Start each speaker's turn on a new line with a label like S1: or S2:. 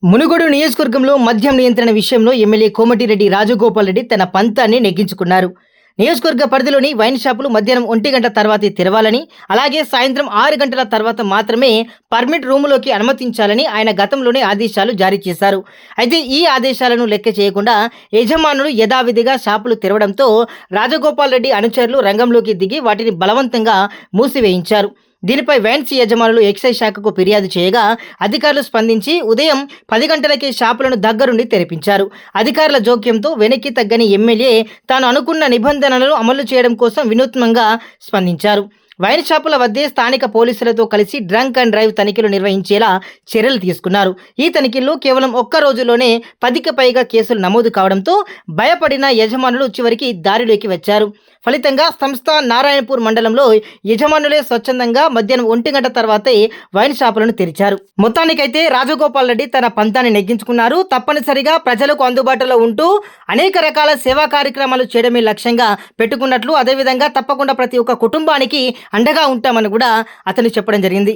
S1: మునుగోడు నియోజకవర్గంలో మద్యం నియంత్రణ విషయంలో ఎమ్మెల్యే కోమటిరెడ్డి రాజగోపాల్ రెడ్డి తన పంతాన్ని నెగ్గించుకున్నారు. నియోజకవర్గ పరిధిలోని వైన్ షాపులు మధ్యాహ్నం 1 గంట తర్వాతే తెరవాలని, అలాగే సాయంత్రం 6 గంటల తర్వాత మాత్రమే పర్మిట్ రూములోకి అనుమతించాలని ఆయన గతంలోనే ఆదేశాలు జారీ చేశారు. అయితే ఈ ఆదేశాలను లెక్క చేయకుండా యజమానులు యథావిధిగా షాపులు తెరవడంతో రాజగోపాల్ రెడ్డి అనుచరులు రంగంలోకి దిగి వాటిని బలవంతంగా మూసివేయించారు. దీనిపై వైన్స్ యజమానులు ఎక్సైజ్ శాఖకు ఫిర్యాదు చేయగా అధికారులు స్పందించి ఉదయం 10 గంటలకే షాపులను దగ్గరుండి తెరిపించారు. అధికారుల జోక్యంతో వెనక్కి తగ్గని ఎమ్మెల్యే తాను అనుకున్న నిబంధనలను అమలు చేయడం కోసం వినూత్నంగా స్పందించారు. వైన్ షాపుల వద్దే స్థానిక పోలీసులతో కలిసి డ్రంక్ అండ్ డ్రైవ్ తనిఖీలు నిర్వహించేలా చర్యలు తీసుకున్నారు. ఈ తనిఖీల్లో కేవలం ఒక్క రోజులోనే 10కి పైగా కేసులు నమోదు కావడంతో భయపడిన యజమానులు చివరికి దారిలోకి వచ్చారు. ఫలితంగా సంస్థ నారాయణపూర్ మండలంలో యజమానులే స్వచ్ఛందంగా మధ్యాహ్నం 1 గంట తర్వాతే వైన్ షాపులను తెరిచారు. మొత్తానికైతే రాజగోపాల్ రెడ్డి తన పంతాన్ని నెగ్గించుకున్నారు. తప్పనిసరిగా ప్రజలకు అందుబాటులో ఉంటూ అనేక రకాల సేవా కార్యక్రమాలు చేయడమే లక్ష్యంగా పెట్టుకున్నట్లు, అదేవిధంగా తప్పకుండా ప్రతి ఒక్క కుటుంబానికి అండగా ఉంటామని కూడా అతను చెప్పడం జరిగింది.